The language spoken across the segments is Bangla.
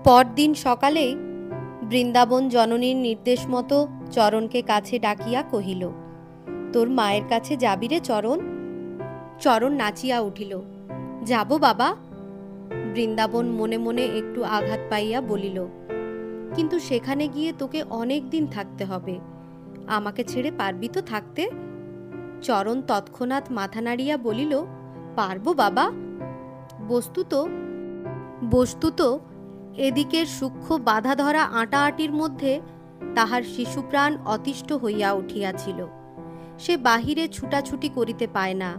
পরদিন সকালেই বৃন্দাবন জননীর নির্দেশ মতো চরণকে কাছে ডাকিয়া কহিল, তোর মায়ের কাছে যাবি রে চরণ? চরণ নাচিয়া উঠিল, যাব বাবা। বৃন্দাবন মনে মনে একটু আঘাত পাইয়া বলিল, কিন্তু সেখানে গিয়ে তোকে অনেক দিন থাকতে হবে, আমাকে ছেড়ে পারবি তো থাকতে? চরণ তৎক্ষণাৎ মাথা নাড়িয়া বলিল, পারবো বাবা। বস্তুত এদিকের সূক্ষ্ম বাধা ধরা আঁটাআঁটির মধ্যে তাহার শিশুপ্রাণ অতিষ্ঠ হইয়া উঠিয়াছিল। সে বাহিরে ছুটাছুটি করিতে পায় না,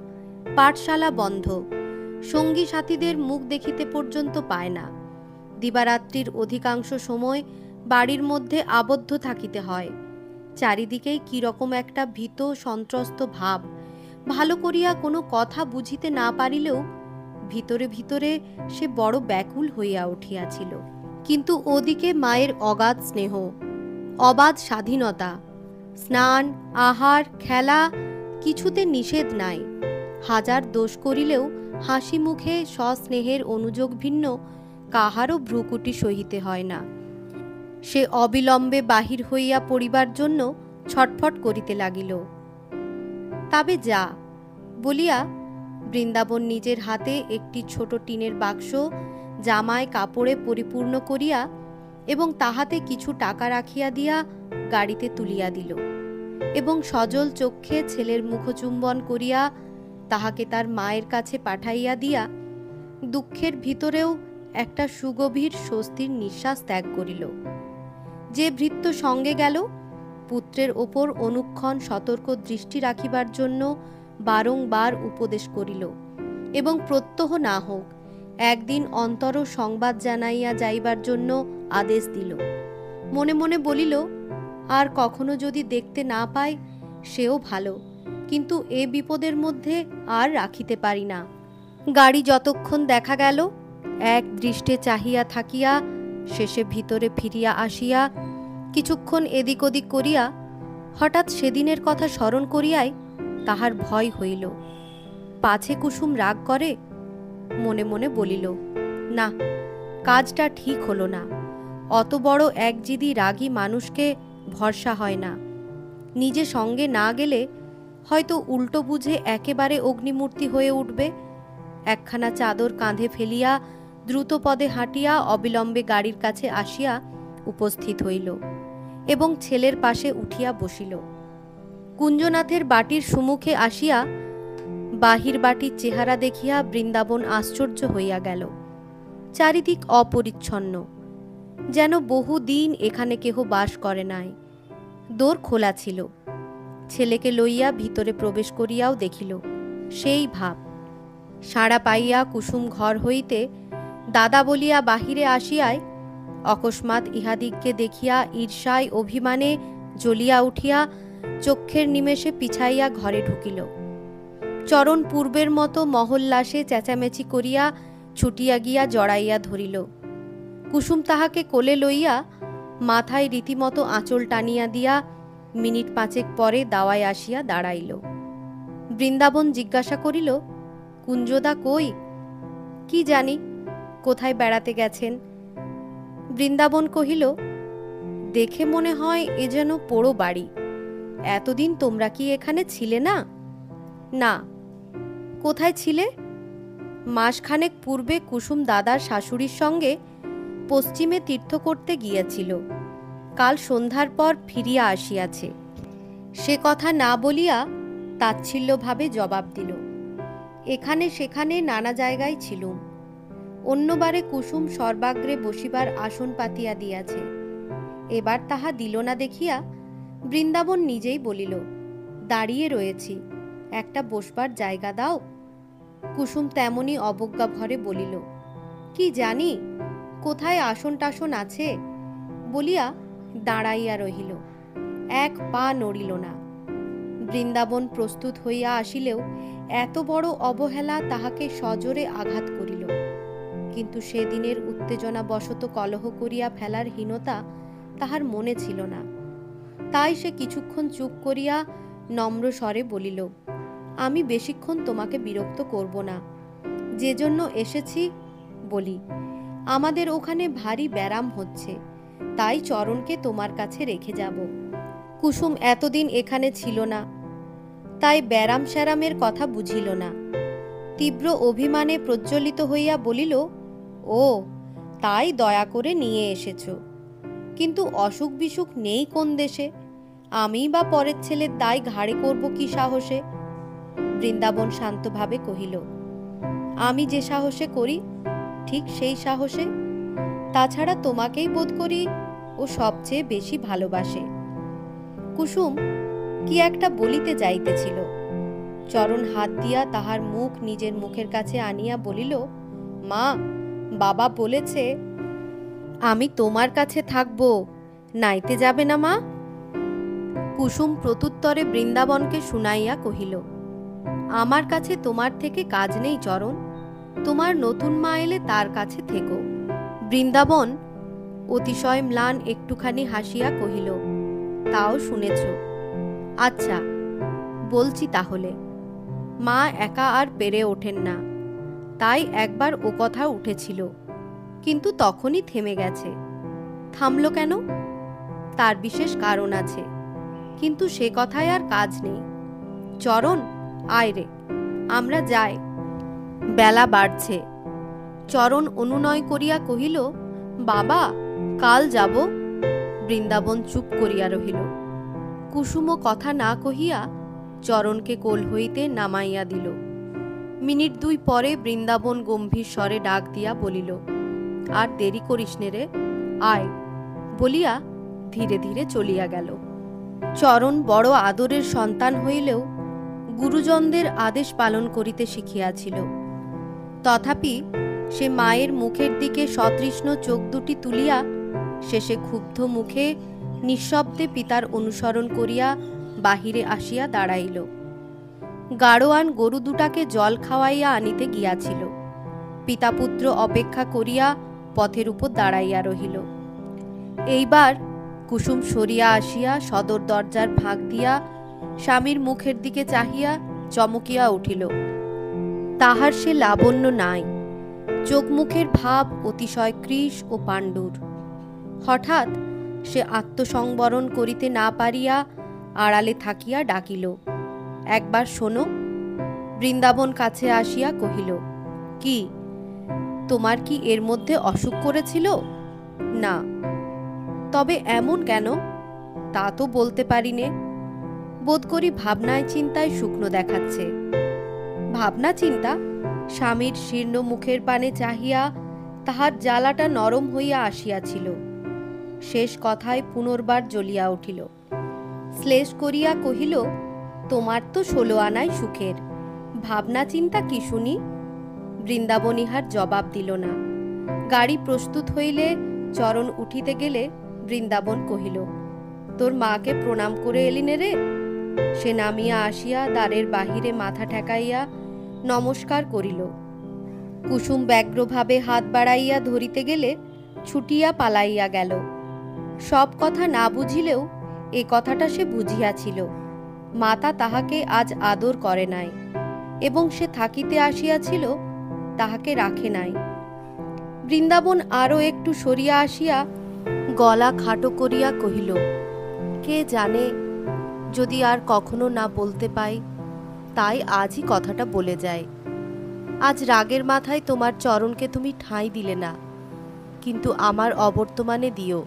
পাঠশালা বন্ধ, সঙ্গী সাথীদের মুখ দেখিতে পর্যন্ত পায় না। দিবারাত্রির অধিকাংশ সময় বাড়ির মধ্যে আবদ্ধ থাকিতে হয়। চারিদিকেই কিরকম একটা ভীত সন্ত্রস্ত ভাব। ভালো করিয়া কোনো কথা বুঝিতে না পারিলেও ভিতরে ভিতরে সে বড় ব্যাকুল হইয়া উঠিয়াছিল। কিন্তু ওদিকে মায়ের অগাধ স্নেহ, অবাধ স্বাধীনতা, স্নান, আহার, খেলা কিছুতে নিষেধ নাই। হাজার দোষ করিলেও হাসি মুখে সস্নেহের অনুযোগ ভিন্ন কাহারও ভ্রুকুটি সহিতে হয় না। সে অবিলম্বে বাহির হইয়া পড়িবার জন্য ছটফট করিতে লাগিল। তবে যা বলিয়া বৃন্দাবন নিজের হাতে একটি ছোট টিনের বাক্স জামায় কাপড়ে পরিপূর্ণ করিয়া এবং তাহাতে কিছু টাকা রাখিয়া দিয়া গাড়িতে তুলিয়া দিল এবং সজল চক্ষে ছেলের মুখচুম্বন করিয়া তাহাকে তার মায়ের কাছে পাঠাইয়া দিয়া দুঃখের ভিতরেও একটা সুগভীর স্বস্তির নিঃশ্বাস ত্যাগ করিল। যে ভৃত্য সঙ্গে গেল পুত্রের ওপর অনুক্ষণ সতর্ক দৃষ্টি রাখিবার জন্য বারংবার উপদেশ করিল এবং প্রত্যহ না হোক একদিন অন্তর সংবাদ জানাইয়া যাইবার জন্য আদেশ দিল। মনে মনে বলিল, আর কখনো যদি দেখতে না পাই সেও ভালো, কিন্তু এ বিপদের মধ্যে আর রাখিতে পারি না। গাড়ি যতক্ষণ দেখা গেল এক দৃষ্টে চাহিয়া থাকিয়া শেষে ভিতরে ফিরিয়া আসিয়া কিছুক্ষণ এদিক ওদিক করিয়া হঠাৎ সেদিনের কথা স্মরণ করিয়াই তাহার ভয় হইল। পাছে কুসুম রাগ করে? মনে মনে বলিল, না, কাজটা ঠিক হলো না। অত বড় একজিদি রাগী মানুষকে ভরসা হয় না। নিজে সঙ্গে না গেলে হয়তো উল্টো বুঝে একেবারে অগ্নিমূর্তি হয়ে উঠবে। একখানা চাদর কাঁধে ফেলিয়া দ্রুত পদে হাঁটিয়া অবিলম্বে গাড়ির কাছে আসিয়া উপস্থিত হইল এবং ছেলের পাশে উঠিয়া বসিল। কুঞ্জনাথের বাটির সম্মুখে আসিয়া বাহির বাটির চেহারা দেখিয়া বৃন্দাবন আশ্চর্য হইয়া গেল। চারিদিক অপরিচ্ছন্ন, যেন বহুদিন এখানে কেহ বাস করে নাই। দোর খোলা ছিল। ছেলেকে লইয়া ভিতরে প্রবেশ করিয়াও দেখিল সেই ভাব। সাড়া পাইয়া কুসুম ঘর হইতে দাদা বলিয়া বাহিরে আসিয়ায় অকস্মাৎ ইহাদিগকে দেখিয়া ঈর্ষায় অভিমানে জ্বলিয়া উঠিয়া চক্ষের নিমেষে পিছাইয়া ঘরে ঢুকিল। চরণ পূর্বের মতো মহল্লাসে চেঁচামেচি করিয়া ছুটিয়া গিয়া জড়াইয়া ধরিল। কুসুম তাহাকে কোলে লইয়া মাথায় রীতিমতো আঁচল টানিয়া দিয়া মিনিট পাঁচেক পরে দাওয়ায় আসিয়া দাঁড়াইল। বৃন্দাবন জিজ্ঞাসা করিল, কুঞ্জদা কই? কি জানি, কোথায় বেড়াতে গেছেন। বৃন্দাবন কহিল, দেখে মনে হয় এ যেন পোড়ো বাড়ি। এতদিন তোমরা কি এখানে ছিলে না? না। কোথায় ছিলে? মাসখানেক পূর্বে কুসুম দাদার শাশুড়ির সঙ্গে পশ্চিমে তীর্থ করতে গিয়েছিল। কাল সন্ধ্যার পর ফিরিয়া আসিয়াছে। সে কথা না বলিয়া তাচ্ছিল্যভাবে জবাব দিল, এখানে সেখানে নানা জায়গায় ছিলুম। অন্যবারে কুসুম সর্বাগ্রে বসিবার আসন পাতিয়া দিয়াছে, এবার তাহা দিল না দেখিয়া বৃন্দাবন নিজেই বলিল, দাঁড়িয়ে রয়েছি, একটা বসবার জায়গা দাও। কুসুম তেমনি অবজ্ঞা ভরে বলিল, কি জানি কোথায় আসন টাসন আছে, বলিয়া দাঁড়াইয়া রহিল, এক পা নড়িল না। বৃন্দাবন প্রস্তুত হইয়া আসিলেও এত বড় অবহেলা তাহাকে সজোরে আঘাত করিল। কিন্তু সেদিনের উত্তেজনা বশত কলহ করিয়া ফেলার হীনতা তাহার মনে ছিল না। তাই সে কিছুক্ষণ চুপ করিয়া নম্র স্বরে বলিল, আমি বেশিক্ষণ তোমাকে বিরক্ত করব না। যে জন্য এসেছি বলি, আমাদের ওখানে ভারী ব্যারাম হচ্ছে, তাই চরণকে তোমার কাছে রেখে যাব। কুসুম এতদিন এখানে ছিল না, তাই ব্যারাম স্যারামের কথা বুঝিল না। তীব্র অভিমানে প্রজ্বলিত হইয়া বলিল, ও তাই দয়া করে নিয়ে এসেছ, কিন্তু অসুখ বিসুখ নেই কোন দেশে? আমি বা পরের ছেলের দায় ঘাড়ে করব কি সাহসে? বৃন্দাবন শান্তভাবে কহিল, আমি যে সাহসে করি ঠিক সেই সাহসে। তাছাড়া তোমাকেই বোধ করি ও সবচেয়ে বেশি ভালোবাসে। কুসুম কি একটা বলিতে যাইতেছিল, চরণ হাত দিয়া তাহার মুখ নিজের মুখের কাছে আনিয়া বলিল, মা, বাবা বলেছে আমি তোমার কাছে থাকবো, নাইতে যাবে না মা? কুসুম প্রত্যুত্তরে বৃন্দাবনকে শুনাইয়া কহিল, আমার কাছে তোমার থেকে কাজ নেই চরণ, তোমার নতুন মা এলে তার কাছে থেকো। বৃন্দাবন অতিশয় ম্লান একটুখানি হাসিয়া কহিল, তাও শুনেছ? আচ্ছা বলছি তাহলে। মা একা আর পেরে ওঠেন না, তাই একবার ও কথা উঠেছিল, কিন্তু তখনই থেমে গেছে। থামল কেন? তার বিশেষ কারণ আছে, কিন্তু সে কথায় আর কাজ নেই। চরণ, আয় রে, আমরা যাই, বেলা বাড়ছে। চরণ অনুনয় করিয়া কহিল, বাবা, কাল যাব। বৃন্দাবন চুপ করিয়া রহিল। কুসুম কথা না কহিয়া চরণকে কোল হইতে নামাইয়া দিল। মিনিট দুই পরে বৃন্দাবন গম্ভীর স্বরে ডাক দিয়া বলিল, আর দেরি করিস নে রে, আয়, বলিয়া ধীরে ধীরে চলিয়া গেল। চরণ বড় আদরের সন্তান হইলেও গুরুজনদের আদেশ পালন করিতে শিখিয়াছিল। তথাপি সে মায়ের মুখের দিকে সতৃষ্ণ চোখ দুটি তুলিয়া শেষে ক্ষুব্ধ মুখে নিঃশব্দে পিতার অনুসরণ করিয়া বাহিরে আসিয়া দাঁড়াইল। গাড়োয়ান গরু দুটাকে জল খাওয়াইয়া আনিতে গিয়াছিল। পিতাপুত্র অপেক্ষা করিয়া পথের উপর দাঁড়াইয়া রহিল। এইবার কুসুম সরিয়া আসিয়া সদর দরজার ফাঁক দিয়া স্বামীর মুখের দিকে চাহিয়া চমকিয়া উঠিল। তাহার সে লাবণ্য নাই, চোখ মুখের ভাব অতিশয় কৃশ ও পাণ্ডুর। হঠাৎ সে আত্মসংবরণ করিতে না পারিয়া আড়ালে থাকিয়া ডাকিল, একবার শোনো। বৃন্দাবন কাছে আসিয়া কহিল, কি, তোমার কি এর মধ্যে অসুখ করেছিল? না। তবে এমন কেন? তা তো বলতে পারি নে। বোধ করি ভাবনায় চিন্তায় শুকনো দেখাচ্ছে। ভাবনা চিন্তা? স্বামীর শীর্ণ মুখের পানে চাহিয়া তাহার জ্বালাটা নরম হইয়া আসিয়াছিল। শেষ কথায় পুনর্বার জ্বলিয়া উঠিল। শ্লেষ করিয়া কহিল, তোমার তো 16 আনায় সুখের, ভাবনা চিন্তা কি শুনি? বৃন্দাবন ইহার জবাব দিল না। গাড়ি প্রস্তুত হইলে চরণ উঠিতে গেলে বৃন্দাবন কহিল, তোর মাকে প্রণাম করে এলিনে রে? সে নামিয়া আসিয়া দ্বারের বাহিরে মাথা ঠেকাইয়া নমস্কার করিল। কুসুম ব্যগ্রভাবে হাত বাড়াইয়া ধরিতে গেলে ছুটিয়া পালাইয়া গেল। সব কথা না বুঝিলেও এ কথাটা সে বুঝিয়াছিল, মাতা তাহাকে আজ আদর করে নাই, এবং সে থাকিতে আসিয়াছিল তাহাকে রাখে নাই। বৃন্দাবন আরও একটু সরিয়া আসিয়া গলা খাটো করিয়া কহিল, কে জানে, যদি আর কখনো না বলতে পাই, তাই আজই কথাটা বলে যায়। আজ রাগের মাথায় তোমার চরণকে তুমি ঠাঁই দিলে না, কিন্তু আমার অবর্তমানে দিও।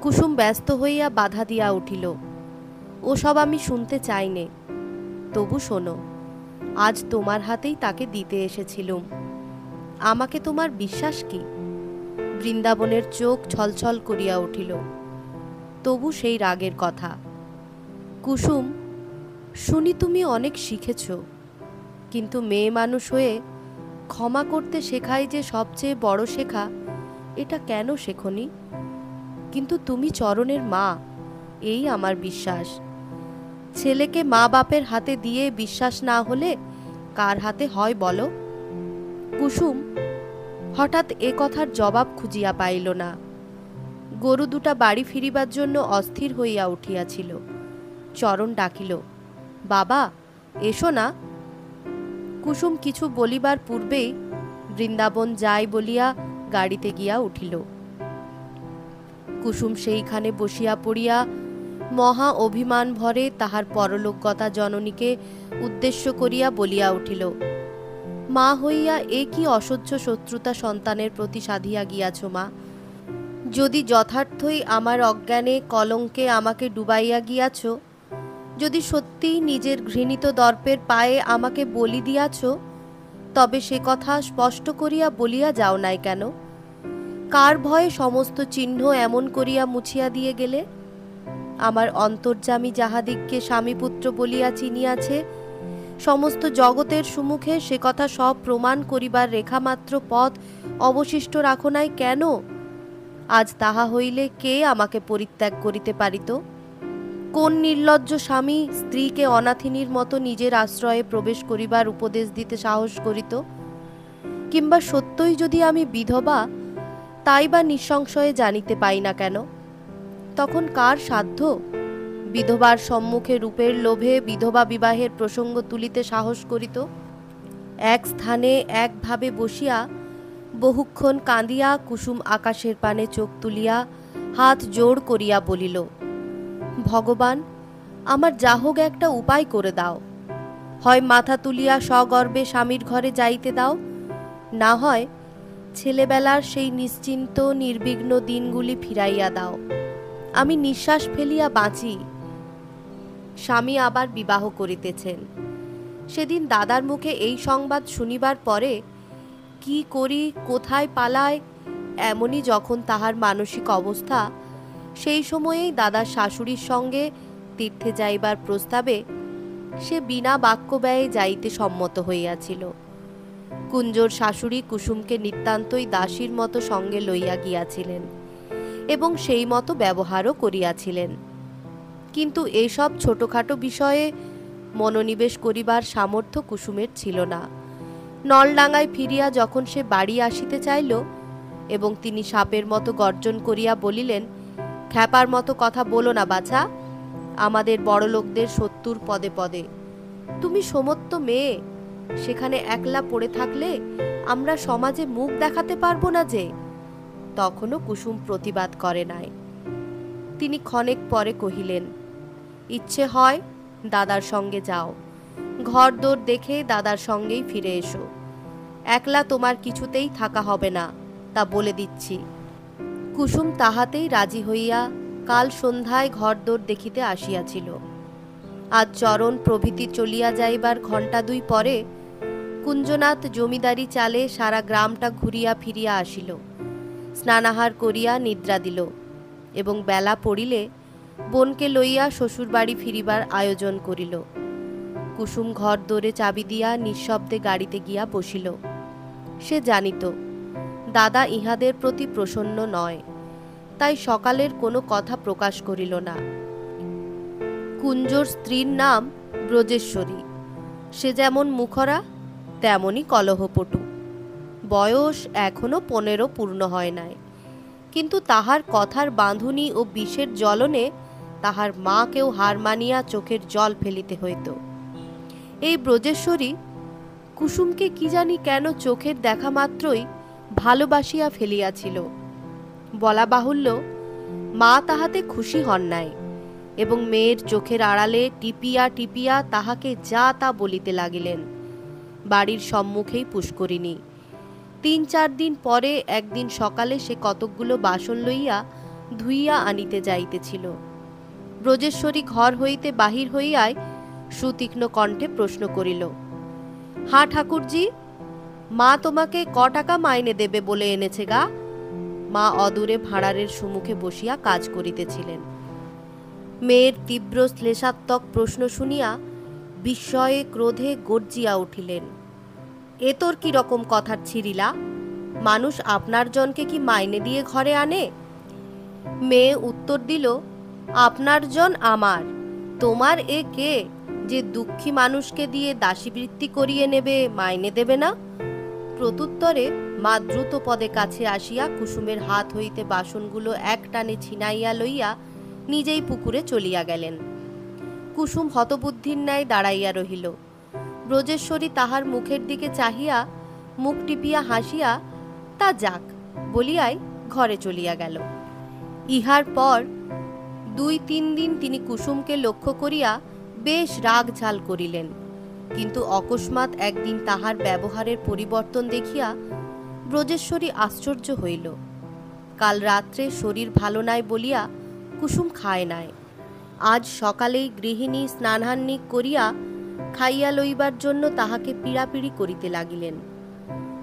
কুসুম ব্যস্ত হইয়া বাধা দিয়া উঠিল, ওসব আমি শুনতে চাইনে। তবু শোনো, আজ তোমার হাতেই তাকে দিতে এসেছিলুম। আমাকে তোমার বিশ্বাস কি? বৃন্দাবনের চোখ ছলছল করিয়া উঠিল। তবু সেই রাগের কথা। কুসুম, শুনি তুমি অনেক শিখেছ, কিন্তু মেয়ে মানুষ হয়ে ক্ষমা করতে শেখাই যে সবচেয়ে বড় শেখা, এটা কেন শেখনি? কিন্তু তুমি চরণের মা, এই আমার বিশ্বাস। ছেলেকে মা বাপের হাতে দিয়ে বিশ্বাস না হলে কার হাতে হয় বলো? কুসুম হঠাৎ এ কথার জবাব খুঁজিয়া পাইল না। গরু দুটা বাড়ি ফিরিবার জন্য অস্থির হইয়া উঠিয়াছিল। চরণ ডাকিল, বাবা, এসো না। কুসুম কিছু বলিবার পূর্বেই বৃন্দাবন যাই বলিয়া গাড়িতে গিয়া উঠিল। কুসুম সেইখানে বসিয়া পড়িয়া মহা অভিমান ভরে তাহার পরলোকগতা জননীকে উদ্দেশ্য করিয়া বলিয়া উঠিল, মা হইয়া এ কি অসহ্য শত্রুতা সন্তানের প্রতি সাধিয়া গিয়াছ মা? যদি যথার্থই আমার অজ্ঞানে কলঙ্কে আমাকে ডুবাইয়া গিয়াছ, যদি সত্যিই নিজের ঘৃণিত দর্পের পায়ে আমাকে বলি দিয়াছ, তবে সে কথা স্পষ্ট করিয়া বলিয়া যাও নাই কেন? কার ভয়ে সমস্ত চিহ্ন এমন করিয়া মুছিয়া দিয়ে গেলে? আমার অন্তর্যামী যাহাদিগকে স্বামীপুত্র বলিয়া চিনিয়াছে, সমস্ত জগতের সম্মুখে সে কথা সব প্রমাণ করিবার রেখামাত্র পথ অবশিষ্ট রাখো নাই কেন? আজ তাহা হইলে কে আমাকে পরিত্যাগ করিতে পারিত? কোন নির্লজ্জ স্বামী স্ত্রীকে অনাথিনীর মতো নিজের আশ্রয়ে প্রবেশ করিবার উপদেশ দিতে সাহস করিত? কিংবা সত্যই যদি আমি বিধবা, তাই বা নিঃসংশয়ে জানিতে পাই না কেন? তখন কার সাধ্য বিধবার সম্মুখে রূপের লোভে বিধবা বিবাহের প্রসঙ্গ তুলিতে সাহস করিত? এক স্থানে একভাবে বসিয়া বহুক্ষণ কাঁদিয়া কুসুম আকাশের পানে চোখ তুলিয়া হাত জোড় করিয়া বলিল, ভগবান, আমার যা হোক একটা উপায় করে দাও। হয় মাথা তুলিয়া সগর্বে স্বামীর ঘরে যাইতে দাও, না হয় ছেলেবেলার সেই নিশ্চিন্ত নির্বিঘ্ন দিনগুলি ফিরাইয়া দাও। আমি নিঃশ্বাস ফেলিয়া বাঁচি। স্বামী আবার বিবাহ করিতেছেন। সেদিন দাদার মুখে এই সংবাদ শুনিবার পরে কি করি, কোথায় পালায়, এমনই যখন তাহার মানসিক অবস্থা, সেই সময়েই দাদার শাশুড়ির সঙ্গে তীর্থে যাইবার প্রস্তাবে সে বিনা বাক্য ব্যয়ে যাইতে সম্মত হইয়াছিল। কুঞ্জর শাশুড়ি কুসুমকে নিতান্তই দাসীর মতো সঙ্গে লইয়া গিয়াছিলেন এবং সেই মতো ব্যবহারও করিয়াছিলেন। কিন্তু এসব ছোটখাটো বিষয়ে মনোনিবেশ করিবার সামর্থ্য কুসুমের ছিল না। নলডাঙ্গায় ফিরিয়া যখন সে বাড়ি আসিতে চাইল এবং তিনি সাপের মতো গর্জন করিয়া বলিলেন, খ্যাপার মতো কথা বলো না বাছা, আমাদের বড়লোকদের শত্রুর পদে পদে। তুমি সমত্ত মেয়ে, সেখানে একলা পড়ে থাকলে আমরা সমাজে মুখ দেখাতে পারবো না যে। তখনও কুসুম প্রতিবাদ করে নাই। তিনি ক্ষণেক পরে কহিলেন, ইচ্ছে হয় দাদার সঙ্গে যাও, ঘরদোর দেখে দাদার সঙ্গেই ফিরে এসো। একলা তোমার কিছুতেই থাকা হবে না, তা বলে দিচ্ছি। কুসুম তাহাতেই রাজি হইয়া কাল সন্ধ্যায় ঘরদোর দেখিতে আসিয়াছিল। আজ চরণ প্রভৃতি চলিয়া যাইবার ঘণ্টা দুই পরে কুঞ্জনাথ জমিদারি চালে সারা গ্রামটা ঘুরিয়া ফিরিয়া আসিল। স্নানাহার করিয়া নিদ্রা দিল এবং বেলা পড়িলে বোনকে লইয়া শ্বশুরবাড়ি ফিরিবার আয়োজন করিল। কুসুম ঘর দোরে চাবি দিয়া নিঃশব্দে গাড়িতে গিয়া বসিল। সে জানিত দাদা ইহাদের প্রতি প্রসন্ন নয়, তাই সকালের কোনো কথা প্রকাশ করিল না। কুঞ্জর স্ত্রীর নাম ব্রজেশ্বরী। সে যেমন মুখরা তেমনই কলহপটু। বয়স এখনো 15 পূর্ণ হয় নাই, কিন্তু তাহার কথার বাঁধুনি ও বিষের জ্বলনে তাহার মাকেও হার মানিয়া চোখের জল ফেলিতে হইত। এই ব্রজেশ্বরী কুসুমকে কি জানি কেন চোখের দেখা মাত্রই ভালোবাসিয়া ফেলিয়াছিল। বলা বাহুল্য, মা তাহাতে খুশি হন নাই এবং মেয়ের চোখের আড়ালে টিপিয়া টিপিয়া তাহাকে যা তা বলিতে লাগিলেন। বাড়ির সম্মুখেই পুষ্করিণী। 3-4 দিন পরে একদিন সকালে সে কতকগুলো বাসন লইয়া ধুইয়া আনিতে যাইতেছিল। ব্রজেশ্বরী ঘর হইতে বাহির হইয়াই সুতীক্ষ্ণ কণ্ঠে প্রশ্ন করিল, হ্যাঁ ঠাকুরজি, মা তোমাকে ক টাকা মাইনে দেবে বলে এনেছে গা? মা অদূরে ভাঁড়ারের সম্মুখে বসিয়া কাজ করিতেছিলেন। মেয়ের তীব্র শ্লেষাত্মক প্রশ্ন শুনিয়া বিস্ময়ে ক্রোধে গর্জিয়া উঠিলেন, এ তোর কি রকম কথার ছিরিলা? মানুষ আপনার জনকে কি মাইনে দিয়ে ঘরে আনে? মেয়ে উত্তর দিল, আপনার জন আমার, তোমার এ কে যে দুঃখী মানুষকে দিয়ে দাসীবৃত্তি করিয়ে নেবে, মাইনে দেবে না? প্রত্যুত্তরে মা দ্রুত পদে কাছে আসিয়া কুসুমের হাত হইতে বাসনগুলো এক টানে ছিনাইয়া লইয়া নিজেই পুকুরে চলিয়া গেলেন। কুসুম হতবুদ্ধির ন্যায় দাঁড়াইয়া রহিল। ব্রজেশ্বরী তাহার মুখের দিকে চাহিয়া মুখ টিপিয়া হাসিয়া, তা যাক, বলিয়াই ঘরে চলিয়া গেল। ইহার পর 2-3 দিন তিনি কুসুমকে লক্ষ্য করিয়া বেশ রাগ ঝাল করিলেন, কিন্তু অকস্মাৎ একদিন তাহার ব্যবহারের পরিবর্তন দেখিয়া ব্রজেশ্বরী আশ্চর্য হইল। কাল রাত্রে শরীর ভালো নাই বলিয়া কুসুম খায় নাই। আজ সকালেই গৃহিণী স্নানাহান্নিক করিয়া খাইয়া লইবার জন্য তাহাকে পীড়াপিড়ি করিতে লাগিলেন।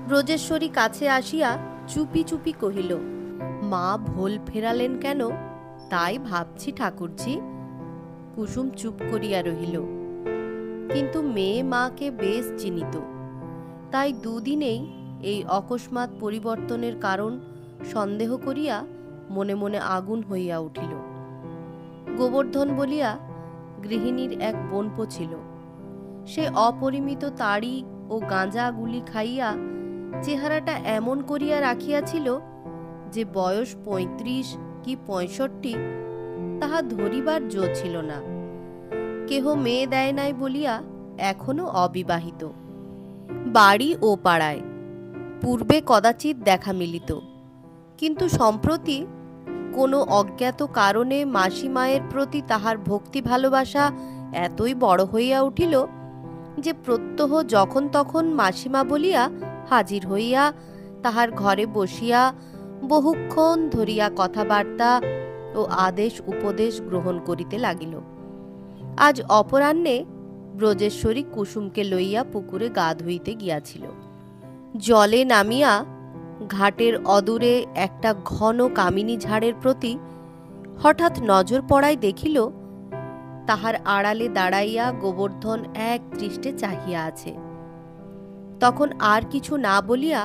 ব্রজেশ্বরী কাছে আসিয়া চুপি চুপি কহিল, মা ভোল ফেরালেন কেন, তাই ভাবছি ঠাকুরজি। কুসুম চুপ করিয়া রহিল, কিন্তু মেয়ে মাকে বেশ চিনিত, তাই দুদিনেই এই অকস্মাৎ পরিবর্তনের কারণ সন্দেহ করিয়া মনে মনে আগুন হইয়া উঠিল। গোবর্ধন বলিয়া গৃহিণীর এক বোনপো ছিল। সে অপরিমিত তাড়ি ও গাঁজা গুলি খাইয়া চেহারাটা এমন করিয়া রাখিয়াছিল যে বয়স 35 কি 65 তাহা ধরিবার জো ছিল না। কেহ মেয়ে দেয় নাই বলিয়া এখনো অবিবাহিত। বাড়ি ও পাড়ায় পূর্বে কদাচিৎ দেখা মিলিত, কিন্তু সম্প্রতি কোনো অজ্ঞাত কারণে মাসিমায়ের প্রতি তাহার ভক্তি ভালোবাসা এতই বড় হইয়া উঠিল যে প্রত্যহ যখন তখন মাসিমা বলিয়া হাজির হইয়া তাহার ঘরে বসিয়া বহুক্ষণ ধরিয়া কথাবার্তা ও আদেশ উপদেশ গ্রহণ করিতে লাগিল। আজ অপরাহ্নে ব্রজেশ্বরী কুসুমকে লইয়া পুকুরে গা ধুইতে গিয়াছিল। জলে নামিয়া ঘাটের অদূরে একটা ঘন কামিনী ঝাড়ের প্রতি হঠাৎ নজর পড়ায় দেখিল তাহার আড়ালে দাঁড়াইয়া গোবর্ধন এক দৃষ্টে চাহিয়া আছে। তখন আর কিছু না বলিয়া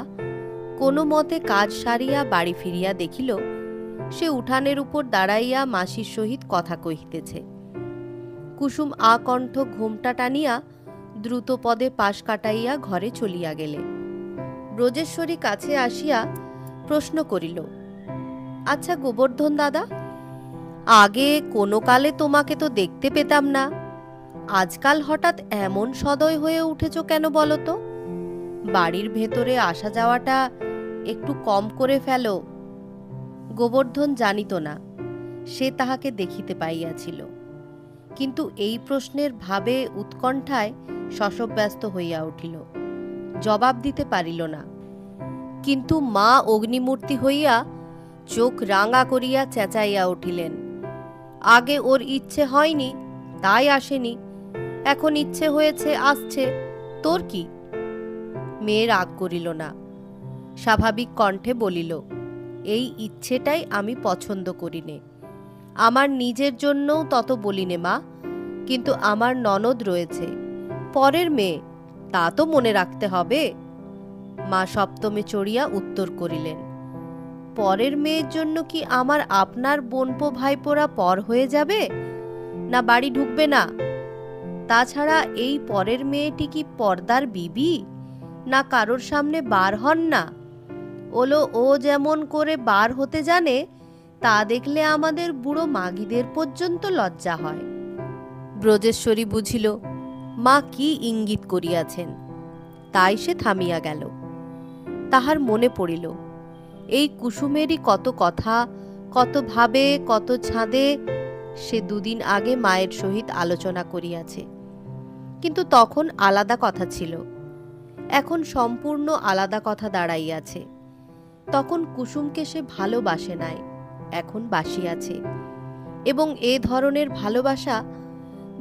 কোনো মতে কাজ সারিয়া বাড়ি ফিরিয়া দেখিল সে উঠানের উপর দাঁড়াইয়া মাসির সহিত কথা কহিতেছে। কুসুম আকণ্ঠ ঘোমটা টানিয়া দ্রুত পদে পাশ কাটাইয়া ঘরে চলিয়া গেলে। ব্রজেশ্বরী কাছে আসিয়া প্রশ্ন করিল, আচ্ছা গোবর্ধন দাদা, আগে কোনো কালে তোমাকে তো দেখতে পেতাম না, আজকাল হঠাৎ এমন সদয় হয়ে উঠেছ কেন বলো তো? বাড়ির ভেতরে আসা যাওয়াটা একটু কম করে ফেলো। গোবর্ধন জানিত না সে তাহাকে দেখিতে পাইয়াছিল, কিন্তু এই প্রশ্নের ভাবে উৎকণ্ঠায় শশব্যস্ত হইয়া উঠিল, জবাব দিতে পারিল না। কিন্তু মা অগ্নিমূর্তি হইয়া চোখ রাঙা করিয়া চেঁচাইয়া উঠিলেন, আগে ওর ইচ্ছে হয়নি তাই আসেনি, এখন ইচ্ছে হয়েছে আসছে, তোর কি? মেয়ে রাগ করিল না, স্বাভাবিক কণ্ঠে বলিল, এই ইচ্ছেটাই আমি পছন্দ করিনে। আমার নিজের জন্যও তত বলিনে মা, কিন্তু আমার ননদ রয়েছে, পরের মেয়ে, তা তো মনে রাখতে হবে। মা সপ্তমে চড়িয়া উত্তর করিলেন, পরের মেয়ের জন্য কি আমার আপনার বোনপো ভাইপোরা পর হয়ে যাবে, না বাড়ি ঢুকবে না? তাছাড়া এই পরের মেয়েটি কি পর্দার বিবি, না কারোর সামনে বার হন না? ওলো ও যেমন করে বার হতে জানে তা দেখলে আমাদের বুড়ো মাগিদের পর্যন্ত লজ্জা হয়। ব্রজেশ্বরী বুঝিল মা কি ইঙ্গিত করিয়াছেন, তাই সে থামিয়া গেল। তাহার মনে পড়িল এই কুসুমেরই কত কথা, কত ভাবে, কত ছাঁদে সে দুদিন আগে মায়ের সহিত আলোচনা করিয়াছে, কিন্তু তখন আলাদা কথা ছিল, এখন সম্পূর্ণ আলাদা কথা দাঁড়াইয়াছে। তখন কুসুমকে সে ভালোবাসে নাই, এখন বাসিয়াছে, এবং এ ধরনের ভালোবাসা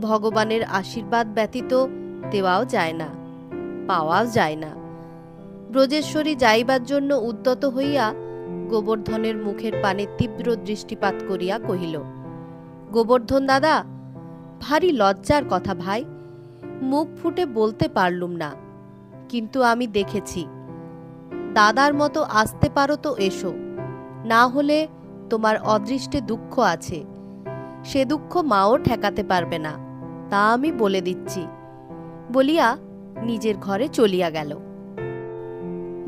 ভগবানের আশীর্বাদ ব্যতীত দেওয়াও যায় না, পাওয়াও যায় না। ব্রজেশ্বরী যাইবার জন্য উদ্যত হইয়া গোবর্ধনের মুখের পানে তীব্র দৃষ্টিপাত করিয়া কহিল, গোবর্ধন দাদা, ভারী লজ্জার কথা ভাই, মুখ ফুটে বলতে পারলুম না, কিন্তু আমি দেখেছি। দাদার মতো আসতে পারো তো এসো, না হলে তোমার অদৃষ্টে দুঃখ আছে, সে দুঃখ মাও ঠেকাতে পারবে না, তা আমি বলে দিচ্ছি, বলিয়া নিজের ঘরে চলিয়া গেল।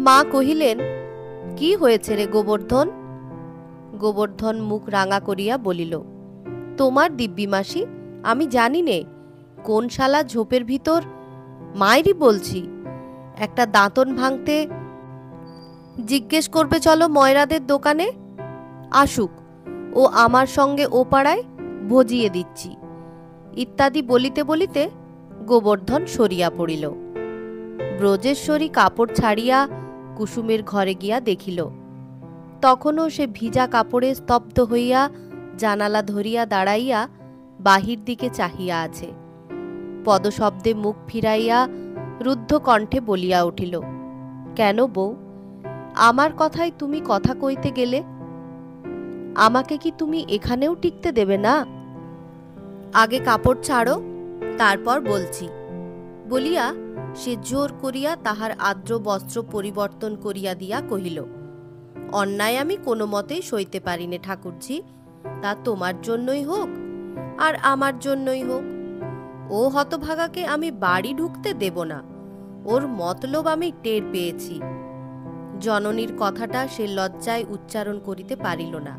মা কহিলেন, কি হয়েছে রে গোবর্ধন? গোবর্ধন মুখ রাঙা করিয়া বলিল, তোমার দিব্যি মাসি, আমি জানি নে কোন শালা ঝোপের ভিতর, মায়েরই বলছি, একটা দাঁতন ভাঙতে জিজ্ঞেস করবে চলো ময়রাদের দোকানে, আসুক, ও আমার সঙ্গে ও পাড়ায় ভজিয়ে দিচ্ছি, ইত্যাদি বলিতে বলিতে গোবর্ধন সরিয়া পড়িল। ব্রজেশ্বরী কাপড় ছাড়িয়া কুসুমের ঘরে গিয়া দেখিল, তখনও সে ভিজা কাপড়ে স্তব্ধ হইয়া জানালা ধরিয়া দাঁড়াইয়া বাহির দিকে চাহিয়া আছে। পদশব্দে মুখ ফিরাইয়া রুদ্ধ কণ্ঠে বলিয়া উঠিল, কেন বউ, আমার কথায় তুমি কথা কইতে গেলে? আমাকে কি তুমি এখানেও টিকতে দেবে না? আগে কাপড় ছাড়ো, তারপর বলছি, বলিয়া সে জোর করিয়া তাহার আর্দ্র বস্ত্র পরিবর্তন করিয়া দিয়া কহিল, অন্যায় আমি কোনো মতেই সইতে পারিনে ঠাকুরজি, তা তোমার জন্যই হোক আর আমার জন্যই হোক। ও হতভাগাকে আমি বাড়ি ঢুকতে দেব না, ওর মতলব আমি টের পেয়েছি। জননীর কথাটা সে লজ্জায় উচ্চারণ করিতে পারিল না।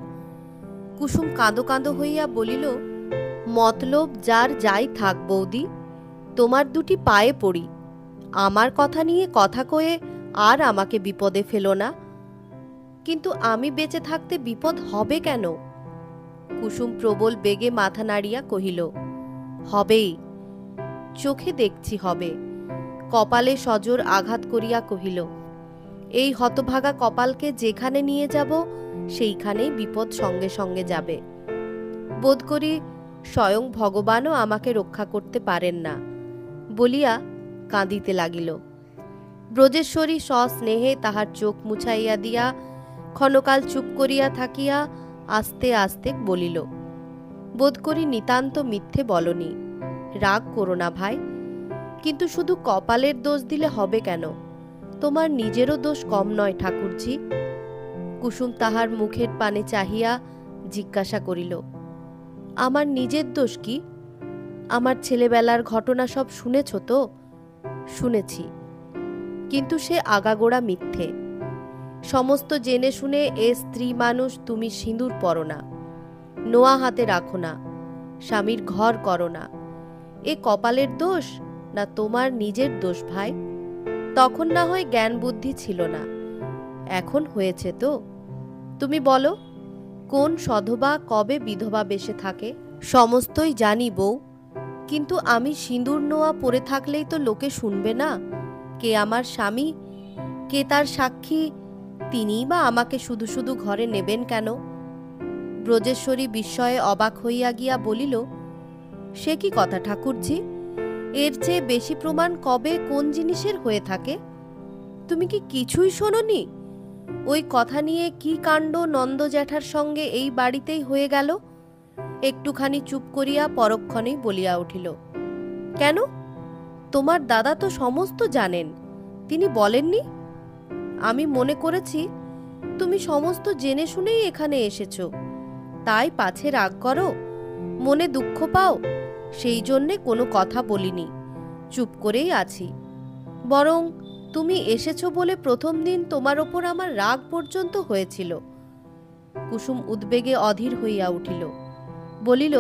কুসুম কাঁদো কাঁদো হইয়া বলিল, মতলব যার যাই থাক বৌদি, তোমার দুটি পায়ে পড়ি, আমার কথা নিয়ে কথা কয়ে আর আমাকে বিপদে ফেলো না। কিন্তু আমি বেঁচে থাকতে বিপদ হবে কেন? কুসুম প্রবল বেগে মাথা নাড়িয়া কহিল, হবেই, চোখে দেখছি হবে। কপালে সজোর আঘাত করিয়া কহিল, এই হতভাগা কপালকে যেখানে নিয়ে যাব সেইখানেই বিপদ সঙ্গে সঙ্গে যাবে। বোধ করি স্বয়ং ভগবানও আমাকে রক্ষা করতে পারেন না, বলিয়া কাঁদিতে লাগিল। ব্রজেশ্বরী সস্নেহে তাহার চোখ মুছাইয়া দিয়া ক্ষণকাল চুপ করিয়া থাকিয়া আস্তে আস্তে বলিল, বোধ করি নিতান্ত মিথ্যে বলনি, রাগ করো না ভাই, কিন্তু শুধু কপালের দোষ দিলে হবে কেন? তোমার নিজেরও দোষ কম নয় ঠাকুরজি। কুসুম তাহার মুখের পানে চাহিয়া জিজ্ঞাসা করিল, আমার নিজের দোষ কি? আমার ছেলেবেলার ঘটনা সব শুনেছ তো? শুনেছি, কিন্তু সে আগাগোড়া মিথ্যে। সমস্ত জেনে শুনে এ স্ত্রী মানুষ তুমি সিঁদুর পরো না, নোয়া হাতে রাখো না, স্বামীর ঘর করো না, এ কপালের দোষ না তোমার নিজের দোষ ভাই? তখন না হয় জ্ঞান বুদ্ধি ছিল না, এখন হয়েছে তো? তুমি বলো, কোন সধবা কবে বিধবা বেশে থাকে? সমস্তই জানি বউ, কিন্তু আমি সিঁদুর নোয়া পরে থাকলেই তো লোকে শুনবে না কে আমার স্বামী, কে তার সাক্ষী, তিনিই বা আমাকে শুধু শুধু ঘরে নেবেন কেন? ব্রজেশ্বরী বিস্ময়ে অবাক হইয়া গিয়া বলিল, সে কি কথা ঠাকুরজি, এর চেয়ে বেশি প্রমাণ কবে কোন জিনিসের হয়ে থাকে? তুমি কি কিছুই শোনোনি? ওই কথা নিয়ে কি কাণ্ড নন্দ জ্যাঠার সঙ্গে এই বাড়িতেই হয়ে গেল? একটুখানি চুপ করিয়া পরক্ষণেই বলিয়া উঠিল, কেন, তোমার দাদা তো সমস্ত জানেন, তিনি বলেননি? আমি মনে করেছি তুমি সমস্ত জেনে শুনেই এখানে এসেছ, তাই পাছে রাগ করো, মনে দুঃখ পাও, সেই জন্যে কোনো কথা বলিনি, চুপ করেই আছি। বরং তুমি এসেছ বলে প্রথম দিন তোমার ওপর আমার রাগ পর্যন্ত হয়েছিল। কুসুম উদ্বেগে অধীর হইয়া উঠিল, বলিল,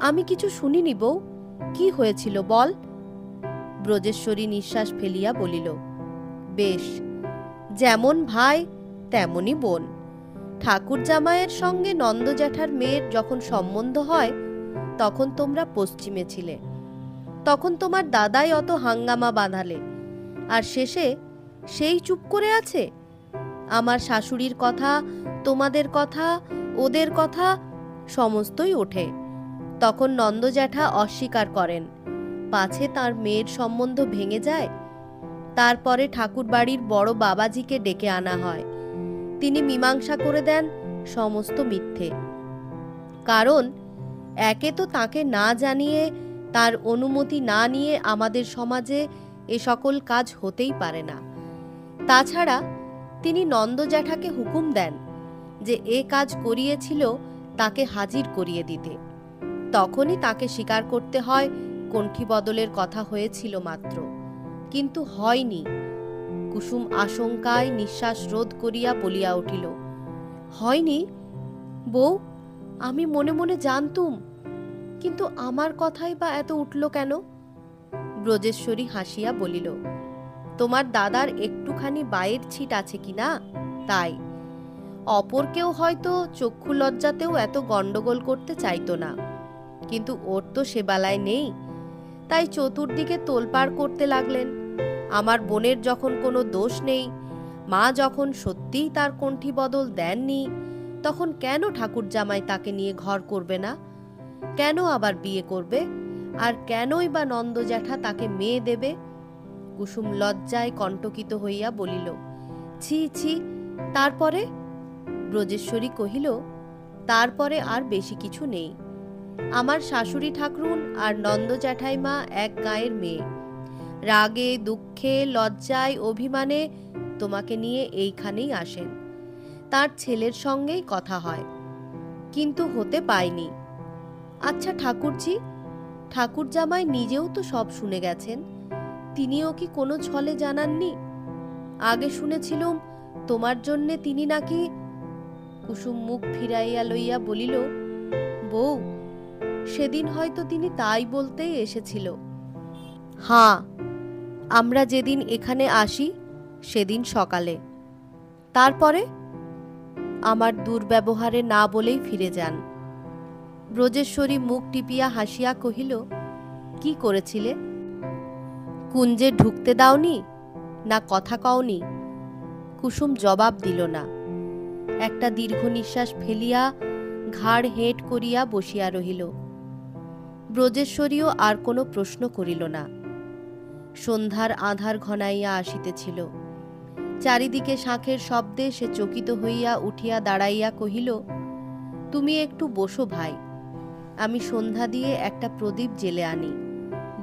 আমি কিছু শুনিনি বউ, কি হয়েছিল বল? ব্রজেশ্বরী নিঃশ্বাস ফেলিয়া বলিল, বেশ, যেমন ভাই তেমনই বোন। ঠাকুর জামাইয়ের সঙ্গে নন্দ জ্যাঠার মেয়ের যখন সম্বন্ধ হয় তখন তোমরা পশ্চিমে ছিলে, তখন তোমার দাদাই অত হাঙ্গামা বাঁধালে, আর শেষে সেই চুপ করে আছে। আমার শাশুড়ির কথা, তোমাদের কথা, ওদের কথা সমস্তই ওঠে, তখন নন্দ জ্যাঠা অস্বীকার করেন, পাছে তার মেয়ের সম্বন্ধ ভেঙে যায়। তারপরে ঠাকুর বাড়ির বড় বাবাজিকে ডেকে আনা হয়, তিনি মীমাংসা করে দেন সমস্ত মিথ্যে। কারণ একে তো তাকে না জানিয়ে, তার অনুমতি না নিয়ে আমাদের সমাজে এ সকল কাজ হতেই পারে না। তাছাড়া তিনি নন্দ জ্যাঠাকে হুকুম দেন যে এ কাজ করিয়েছিল তাকে হাজির করিয়ে দিতে। তখনই তাকে স্বীকার করতে হয় কণ্ঠী বদলের কথা হয়েছিল মাত্র, কিন্তু হয়নি। কুসুম আশঙ্কায় নিঃশ্বাস রোধ করিয়া বলিয়া উঠিল, হয়নি বউ, আমি মনে মনে জানতুম, কিন্তু আমার কথাই বা এত উঠল কেন? ব্রজেশ্বরী হাসিয়া বলিল, তোমার দাদার একটুখানি বায়ের ছিট আছে কিনা তাই। অপর কেউ হয়তো চক্ষু লজ্জাতেও এত গন্ডগোল করতে চাইতো না, কিন্তু ওর তো সে বেলায় নেই, তাই চতুর্দিকে তোলপাড় করতে লাগলেন। আমার বোনের যখন কোনো দোষ নেই, মা যখন সত্যিই তার কণ্ঠী বদল দেননি, তখন কেন ঠাকুর জামাই তাকে নিয়ে ঘর করবে না? কেন আবার বিয়ে করবে? আর কেনই বা নন্দ জ্যাঠা তাকে মেয়ে দেবে? কুসুম লজ্জায় কণ্টকিত হইয়া বলিল, ছি ছি। তারপরে? ব্রজেশ্বরী কহিল, তারপরে আর বেশি কিছু নেই। আমার শাশুড়ি ঠাকরুন আর নন্দ জ্যাঠাইমা এক গাঁয়ের মেয়ে। রাগে দুঃখে লজ্জায় অভিমানে তোমাকে নিয়ে এইখানেই আসেন। তার ছেলের সঙ্গেই কথা হয়, কিন্তু হতে পায়নি। আচ্ছা ঠাকুরজি, ঠাকুর জামাই নিজেও তো সব শুনে গেছেন, তিনিও কি কোনো ছলে জানাননি? আগে শুনেছিলুম তোমার জন্যে তিনি নাকি। কুসুম মুখ ফিরাইয়া লইয়া বলিল, বউ, সেদিন হয়তো তিনি তাই বলতেই এসেছিল। হাঁ, আমরা যেদিন এখানে আসি সেদিন সকালে। তারপরে আমার দুর্ব্যবহারে না বলেই ফিরে যান। ব্রজেশ্বরী মুখ টিপিয়া হাসিয়া কহিল, কি করেছিলে? কুঞ্জে ঢুকতে দাওনি না কথা কওনি? কুসুম জবাব দিল না। একটা দীর্ঘ নিঃশ্বাস ফেলিয়া ঘাড় হেঁট করিয়া বসিয়া রহিল। ব্রজেশ্বরীও আর কোনো প্রশ্ন করিল না। সন্ধ্যার আঁধার ঘনাইয়া আসিতেছিল। চারিদিকে শাঁখের শব্দে সে চকিত হইয়া উঠিয়া দাঁড়াইয়া কহিল, তুমি একটু বসো ভাই, আমি সন্ধ্যা দিয়ে একটা প্রদীপ জেলে আনি,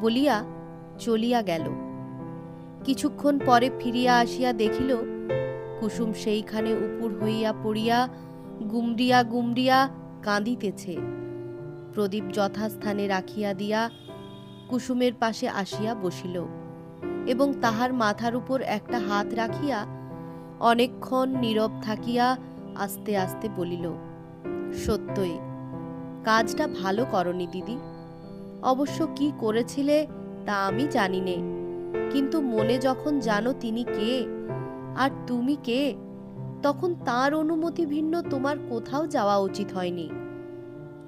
বলিয়া চলিয়া গেল। কিছুক্ষণ পরে ফিরিয়া আসিয়া দেখিল কুসুম সেইখানে উপুর হইয়া পড়িয়া গুমরিয়া গুমরিয়া কাঁদিতেছে। প্রদীপ যথাস্থানে রাখিয়া দিয়া কুসুমের পাশে আসিয়া বসিল এবং তাহার মাথার উপর একটা হাত রাখিয়া অনেকক্ষণ নীরব থাকিয়া আস্তে আস্তে বলিল, সত্যই কাজটা ভালো করনি দিদি। অবশ্য কি করেছিলে তা আমি জানি নে, কিন্তু মনে যখন জানো তিনি কে আর তুমি কে, তখন তার অনুমতি ভিন্ন তোমার কোথাও যাওয়া উচিত হয়নি।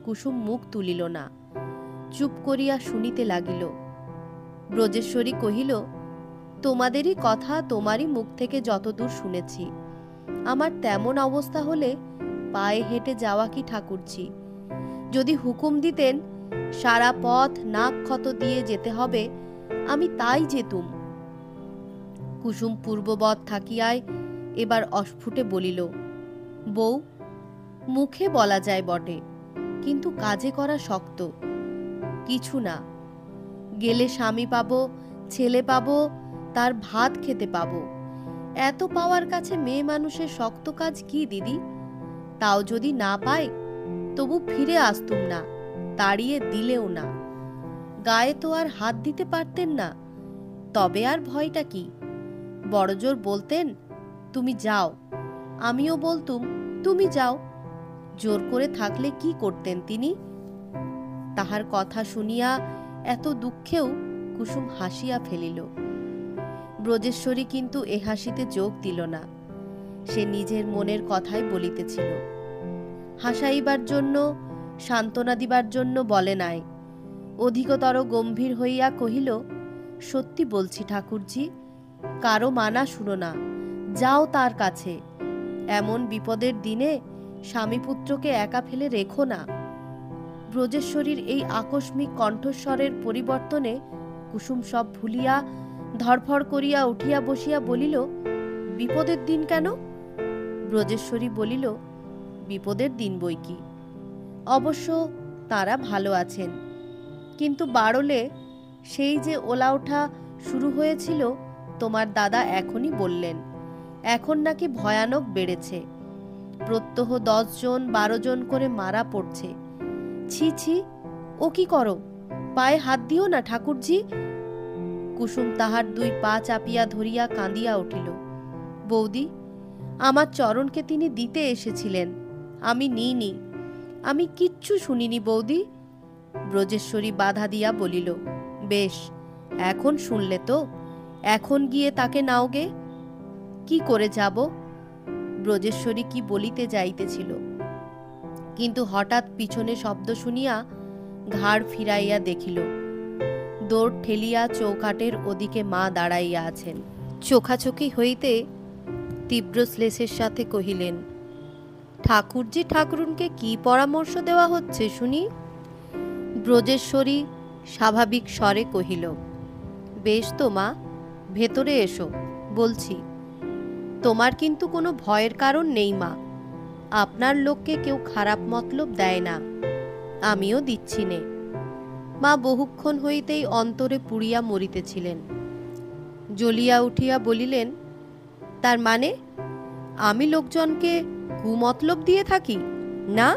কুসুম মুখ তুলিল না, চুপ করিয়া শুনিতে লাগিল। ব্রজেশ্বরী কহিল, তোমাদেরই কথা তোমারই মুখ থেকে যতদূর শুনেছি, আমার তেমন অবস্থা হলে পায়ে হেঁটে যাওয়া কি ঠাকুরজি? যদি হুকুম দিতেন সারা পথ নাক ক্ষত দিয়ে যেতে হবে, আমি তাই যেতুম। কুসুম পূর্ববৎ থাকিয়ায় এবার অস্ফুটে বলিল, বউ, মুখে বলা যায় বটে, কিন্তু কাজে করা শক্ত। কিছু না, গেলে স্বামী পাবো, ছেলে পাবো, তার ভাত খেতে পাবো। এত পাওয়ার কাছে মেয়ে মানুষের শক্ত কাজ কি দিদি? তাও যদি না পাই তবু ফিরে আসতুম না, তাড়িয়ে দিলেও না। গায়ে তো আর হাত দিতে পারতেন না, তবে আর ভয়টা কি? বড়জোর বলতেন তুমি যাও, আমিও বলতুম তুমি যাও। জোর করে থাকলে কি করতেন তিনি? তাহার কথা শুনিয়া এত দুঃখেও কুসুম হাসিয়া ফেলিল। ব্রজেশ্বরী কিন্তু এ হাসিতে যোগ দিল না, সে নিজের মনের কথাই বলিতেছিল। হাসাইবার জন্য, সান্ত্বনা দিবার জন্য বলে নাই। অধিকতর গম্ভীর হইয়া কহিল, সত্যি বলছি ঠাকুরজি, কারো মানা শুনো না, যাও তার কাছে। এমন বিপদের দিনে স্বামী পুত্রকে একা ফেলে রেখো না। ব্রজেশ্বরীর এই আকস্মিক কণ্ঠস্বরের পরিবর্তনে কুসুম সব ভুলিয়া ধরফর করিয়া উঠিয়া বসিয়া বলিল, বিপদের দিন কেন? ব্রজেশ্বরী বলিল, বিপদের দিন বই কি। অবশ্য তারা ভালো আছেন, কিন্তু বাড়লে সেই যে ওলা ওঠা শুরু হয়েছিল তোমার দাদা এখনই বললেন, এখন নাকি ভয়ানক বেড়েছে। প্রত্যহ 10 জন 12 জন করে মারা পড়ছে। ছি ছি, ও কি করো, পায়ে হাত দিও না ঠাকুরজি। কুসুম তাহার 2 পা চাপিয়া ধরিয়া কাঁদিয়া উঠিল। বৌদি, আমার চরণকে তিনি দিতে এসেছিলেন, আমি নিইনি, আমি কিচ্ছু শুনিনি বৌদি। ব্রজেশ্বরী বাধা দিয়া বলিল, বেশ, এখন শুনলে তো, এখন গিয়ে তাকে নাওগে। কি করে যাব? ব্রজেশ্বরী কি বলিতে যাইতেছিল, কিন্তু হঠাৎ পিছনে শব্দ শুনিয়া ঘাড় ফিরাইয়া দেখিল দৌড় ঠেলিয়া চৌকাটের ওদিকে মা দাঁড়াইয়া আছেন। চোখাচোখি হইতে তীব্র শ্লেষের সাথে কহিলেন, ঠাকুরজি ঠাকুরুনকে কি পরামর্শ দেওয়া হচ্ছে শুনি? ব্রজেশ্বরী স্বাভাবিক স্বরে কহিল, বেশ তো মা, ভেতরে এসো বলছি। তোমার কিন্তু কোনো ভয়ের কারণ নেই মা, আপনার লোককে কেউ খারাপ মতলব দেয় না, আমিও দিচ্ছি নে। মা বহুক্ষণ হইতেই অন্তরে পুড়িয়া মরিতেছিলেন। জ্বলিয়া উঠিয়া বলিলেন, তার মানে আমি লোকজনকে কুমতলব দিয়ে থাকি না?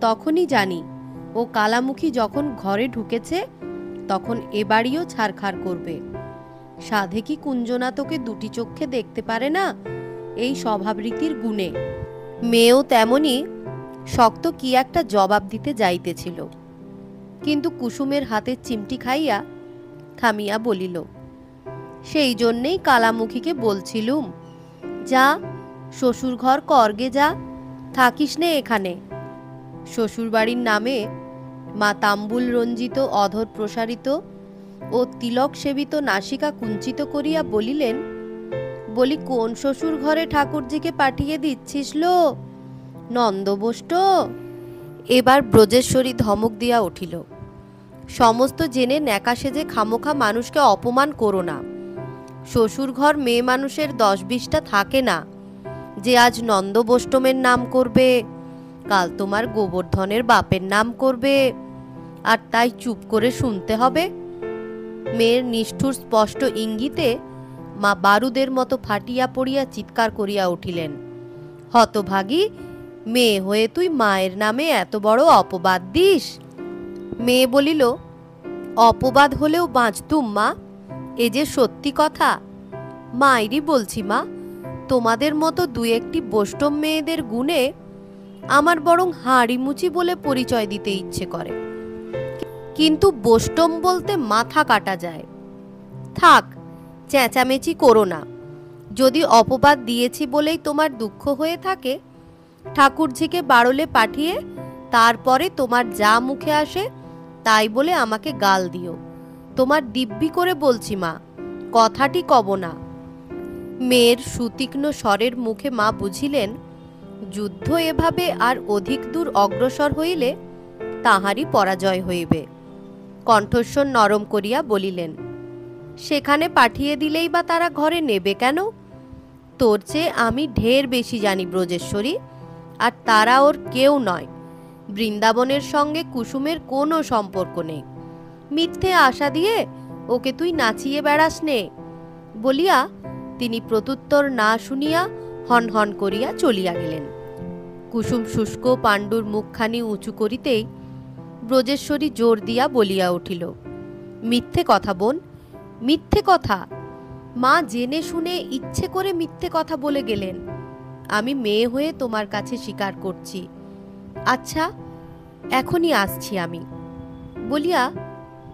তখনই জানি ও কালামুখী যখন ঘরে ঢুকেছে তখন এ বাড়িও ছারখার করবে। সাধে কি কুঞ্জনা তোকে দুটি চক্ষে দেখতে পারে না এই স্বভাবরীতির গুণে? মেয়েও তেমনি শক্ত কি একটা জবাব দিতে যাইতেছিল, কিন্তু কুসুমের হাতের চিমটি খাইয়া থামিয়া বলিল, সেই জন্যেই কালামুখীকে বলছিলুম, যা শ্বশুর ঘর করগে, যা থাকিস নে এখানে। শ্বশুরবাড়ির নামে মা তাম্বুল রঞ্জিত অধর প্রসারিত ও তিলক সেবিত নাসিকা কুঞ্চিত করিয়া বলিলেন, বলি কোন শ্বশুর ঘরে ঠাকুরজিকে পাঠিয়ে দিচ্ছিস লো? নন্দবোষ্ট? এবার ব্রজেশ্বরী ধমক দিয়া উঠিল, সমস্ত জেনে ন্যাকা সেজে খামোখা মানুষকে অপমান করো না। শ্বশুর ঘর মেয়ে মানুষের 10-20টা থাকে না যে আজ নন্দবোষ্টমের নাম করবে, কাল তোমার গোবর্ধনের বাপের নাম করবে, আর তাই চুপ করে শুনতে হবে? মেয়ের নিষ্ঠুর স্পষ্ট ইঙ্গিতে মা বারুদের মতো ফাটিয়া পড়িয়া চিৎকার করিয়া উঠিলেন, হতভাগী মেয়ে হয়ে তুই মায়ের নামে এত বড় অপবাদ দিস? মেয়ে বলিল, অপবাদ হলেও বাঁচতুম মা, এ যে সত্যি কথা। মায়েরই বলছি মা, তোমাদের মতো 2-1টি বৈষ্ণব মেয়েদের গুণে আমার বরং হাঁড়িমুচি বলে পরিচয় দিতে ইচ্ছে করে, কিন্তু বৈষ্ণব বলতে মাথা কাটা যায়। থাক, চেঁচামেচি করো না। যদি অপবাদ দিয়েছি বলেই তোমার দুঃখ হয়ে থাকে, ঠাকুরজিকে বারলে পাঠিয়ে তারপরে তোমার যা মুখে আসে তাই বলে আমাকে গাল দিও। তোমার দিব্যি করে বলছি মা, কথাটি কব না। মেয়ের সুতীক্ষ্ণ স্বরের মুখে মা বুঝিলেন, যুদ্ধ এভাবে আর অধিক দূর অগ্রসর হইলে তাহারই পরাজয় হইবে। কণ্ঠস্বর নরম করিয়া বলিলেন, সেখানে পাঠিয়ে দিলেই বা তারা ঘরে নেবে কেন? তোর চেয়ে আমি ঢের বেশি জানি ব্রজেশ্বরী, আর তারা ওর কেউ নয়। বৃন্দাবনের সঙ্গে কুসুমের কোনো সম্পর্ক নেই। মিথ্যে আশা দিয়ে ওকে তুই নাচিয়ে বেড়াস নে। বলিয়া তিনি প্রত্যুত্তর না শুনিয়া হন হন করিয়া চলিয়া গেলেন। কুসুম শুষ্ক পাণ্ডুর মুখখানি উঁচু করিতেই ব্রজেশ্বরী জোর দিয়া বলিয়া উঠিল, মিথ্যে কথা বোন, মিথ্যে কথা। মা জেনে শুনে ইচ্ছে করে মিথ্যে কথা বলে গেলেন। আমি মেয়ে হয়ে তোমার কাছে স্বীকার করছি। আচ্ছা, এখনই আসছি আমি। বলিয়া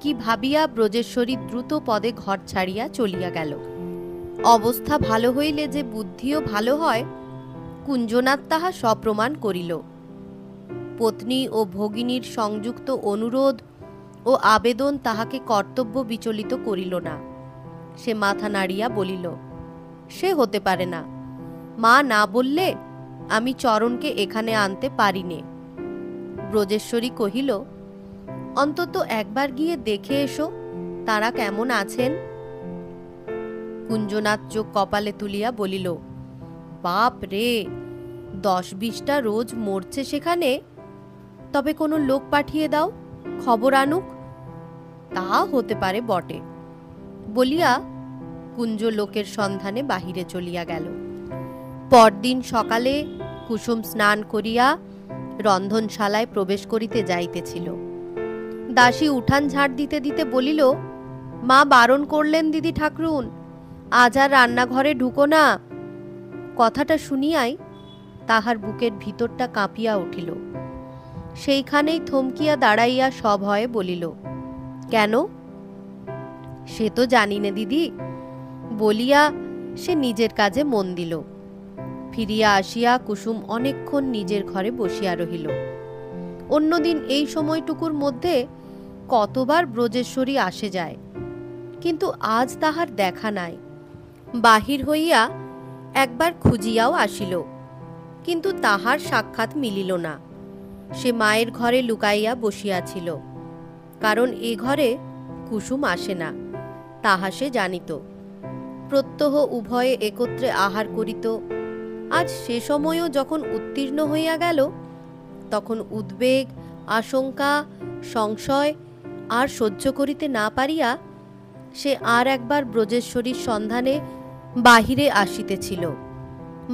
কি ভাবিয়া ব্রজেশ্বরী দ্রুত পদে ঘর ছাড়িয়া চলিয়া গেল। অবস্থা ভালো হইলে যে বুদ্ধিও ভালো হয়, কুঞ্জনাথ তাহা সপ্রমাণ করিল। পত্নী ও ভগিনীর সংযুক্ত অনুরোধ ও আবেদন তাহাকে কর্তব্য বিচলিত করিল না। সে মাথা নাড়িয়া বলিল, সে হতে পারে না। মা না বললে আমি চরণকে এখানে আনতে পারিনে। ব্রজেশ্বরী কহিল, অন্তত একবার গিয়ে দেখে এসো তারা কেমন আছেন। কুঞ্জনাথ চোখ কপালে তুলিয়া বলিল, বাপ রে, 10-20টা রোজ মরছে সেখানে। তবে কোনো লোক পাঠিয়ে দাও, খবর আনুক। তা হতে পারে বটে। বলিয়া কুঞ্জ লোকের সন্ধানে বাহিরে চলিয়া গেল। পরদিন সকালে কুসুম স্নান করিয়া রন্ধনশালায় প্রবেশ করিতে যাইতেছিল। দাসী উঠান ঝাড় দিতে দিতে বলিল, মা বারণ করলেন দিদি ঠাকরুন, আজ আর রান্নাঘরে ঢুকো না। কথাটা শুনিয়াই তাহার বুকের ভিতরটা কাঁপিয়া উঠিল। সেইখানেই থমকিয়া দাঁড়াইয়া সভয়ে বলিল, কেন? সে তো জানি নে দিদি বলিয়া সে নিজের কাজে মন দিল। ফিরিয়া আসিয়া কুসুম অনেকক্ষণ নিজের ঘরে বসিয়া রহিল। অন্যদিন এই সময়টুকুর মধ্যে কতবার ব্রজেশ্বরী আসে যায়, কিন্তু আজ তাহার দেখা নাই। বাহির হইয়া একবার খুঁজিয়াও আসিল, কিন্তু তাহার সাক্ষাৎ মিলিল না। সে মায়ের ঘরে লুকাইয়া বসিয়াছিল, কারণ এ ঘরে কুসুম আসে না, তাহা সে জানিত। প্রত্যহ উভয়ে একত্রে আহার করিত। আজ সে সময়ও যখন উত্তীর্ণ হইয়া গেল, তখন উদ্বেগ, আশঙ্কা, সংশয় আর সহ্য করিতে না পারিয়া সে আর একবার ব্রজেশ্বরীর সন্ধানে বাহিরে আসিতেছিল।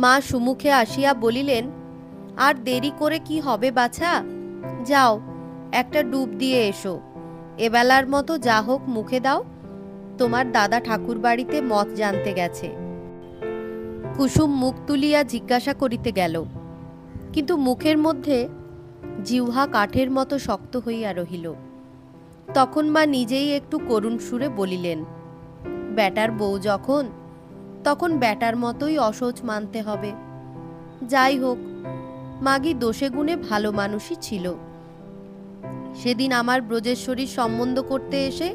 মা সুমুখে আসিয়া বলিলেন, আর দেরি করে কি হবে বাছা, যাও একটা ডুব দিয়ে এসো। এবেলার মতো যা হোক মুখে দাও, তোমার দাদা ঠাকুর বাড়িতে মত জানতে গেছে। কুসুম মুখ তুলিয়া জিজ্ঞাসা করিতে গেল, কিন্তু মুখের মধ্যে জিহ্বা কাঠের মতো শক্ত হইয়া রহিল। তখন মা নিজেই একটু করুণ সুরে বলিলেন, বেটার বউ যখন, তখন বেটার মতোই অসহ্য মানতে হবে। যাই হোক, মাগি দোষে গুণে ভালো মানুষই ছিল। সেদিন আমার ব্রজেশ্বরীর সম্বন্ধ করতে এসে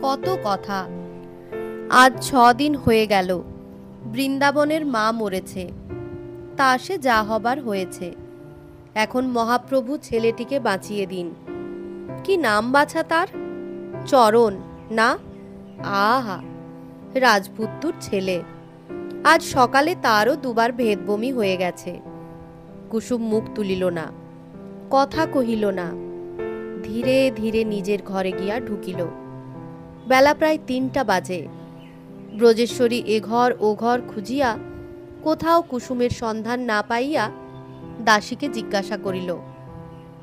কত কথা। আজ 6 দিন হয়ে গেল বৃন্দাবনের মা মরেছে, তা সে যা হবার হয়েছে। এখন মহাপ্রভু ছেলেটিকে বাঁচিয়ে দিন। কি নাম বাছা তার? চরণ না? আহা, রাজপুত্তুর ছেলে। আজ সকালে তারও দুবার ভেদবমি হয়ে গেছে। কুসুম মুখ তুলিল না, কথা কহিল না, ধীরে ধীরে নিজের ঘরে গিয়া ঢুকিল। বেলা প্রায় 3টা বাজে। ব্রজেশ্বরী এ ঘর ও ঘর খুঁজিয়া কোথাও কুসুমের সন্ধান না পাইয়া দাসীকে জিজ্ঞাসা করিল,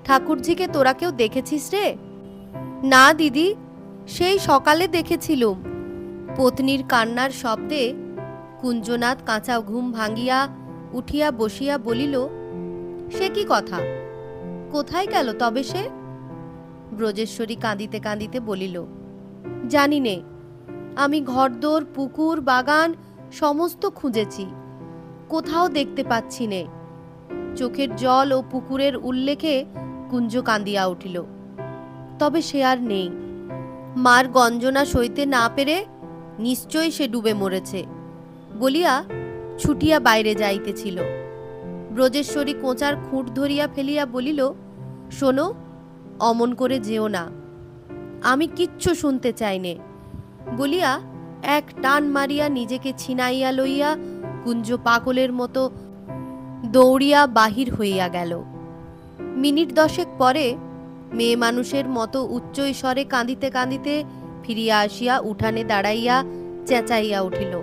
ঠাকুরজিকে তোরা কেউ দেখেছিস রে? না দিদি, সেই সকালে দেখেছিলুম। পত্নীর কান্নার শব্দে কুঞ্জনাথ কাঁচা ঘুম ভাঙিয়া উঠিয়া বসিয়া বলিল, সে কি কথা, কোথায় গেল তবে সে? ব্রজেশ্বরী কাঁদিতে কাঁদিতে বলিল, জানি নে, আমি ঘরদোর, পুকুর, বাগান সমস্ত খুঁজেছি, কোথাও দেখতে পাচ্ছি নে। চোখের জল ও পুকুরের উল্লেখে কুঞ্জ কাঁদিয়া উঠিল। তবে সে আর নেই। মার গঞ্জনা সইতে না পেরে নিশ্চয়ই সে ডুবে মরেছে বলিয়া ছুটিয়া বাইরে যাইতেছিল। ব্রজেশ্বরী কোঁচার খুঁট ধরিয়া ফেলিয়া বলিল, শোনো, অমন করে যেও না, আমি কিচ্ছু শুনতে চাইনে বলিয়া এক টান মারিয়া নিজেকে ছিনাইয়া লইয়া কুঞ্জ পাগলের মতো দৌড়িয়া বাহির হইয়া গেল। মিনিট 10 পরে মেয়ে মানুষের মতো উচ্চ স্বরে কাঁদিতে কাঁদিতে ফিরিয়া আসিয়া উঠানে দাঁড়াইয়া চেঁচাইয়া উঠিল,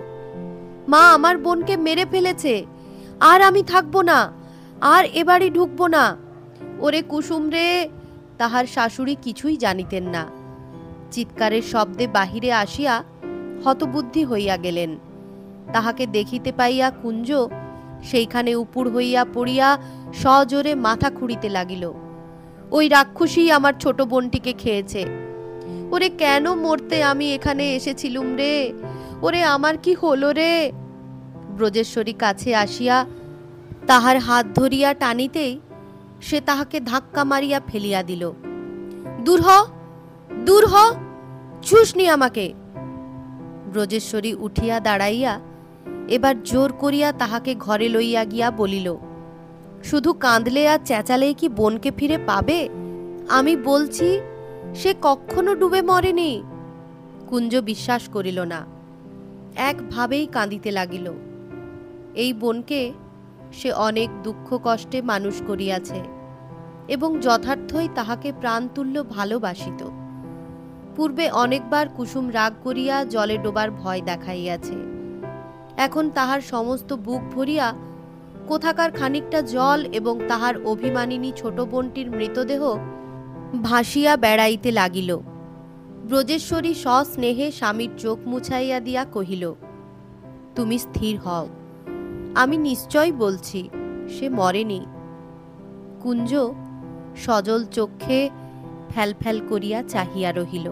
মা আমার বোনকে মেরে ফেলেছে, আর আমি থাকবো না, আর এবাড়ি ঢুকবো না। ওরে কুসুম রে! তাহার শাশুড়ি কিছুই জানিতেন না। চিৎকারের শব্দে বাহিরে আসিয়া হতবুদ্ধি হইয়া গেলেন। তাহাকে দেখিতে পাইয়া কুঞ্জ সেইখানে উপুর হইয়া পড়িয়া সজোরে মাথা খুঁড়িতে লাগিল, ওই রাক্ষসী আমার ছোট বোনটিকে খেয়েছে। ওরে কেন মরতে আমি এখানে এসেছিলুম রে? ওরে আমার কি হলো রে? ব্রজেশ্বরী কাছে আসিয়া তাহার হাত ধরিয়া টানিতেই সে তাহাকে ধাক্কা মারিয়া ফেলিয়া দিল। দূর হ, দূর হ, ছুসনি আমাকে। ব্রজেশ্বরী উঠিয়া দাঁড়াইয়া এবার জোর করিয়া তাহাকে ঘরে লইয়া গিয়া বলিল, শুধু কাঁদলে আর চেঁচালেই কি বোনকে ফিরে পাবে? আমি বলছি সে কখনো ডুবে মরেনি। কুঞ্জ বিশ্বাস করিল না, একভাবেই কাঁদিতে লাগিল। এই বোনকে সে অনেক দুঃখ কষ্টে মানুষ করিয়াছে এবং যথার্থই তাহাকে প্রাণতুল্য ভালোবাসিত। পূর্বে অনেকবার কুসুম রাগ করিয়া জলে ডোবার ভয় দেখাইয়াছে। এখন তাহার সমস্ত বুক ভরিয়া কোথাকার খানিকটা জল এবং তাহার অভিমানিনী ছোট বোনটির মৃতদেহ ভাসিয়া বেড়াইতে লাগিল। ব্রজেশ্বরী সস্নেহে স্বামীর চোখ মুছাইয়া দিয়া কহিল, তুমি স্থির হও, আমি নিশ্চয় বলছি সে মরেনি। কুঞ্জ সজল চক্ষে ফ্যালফ্যাল করিয়া চাহিয়া রহিল।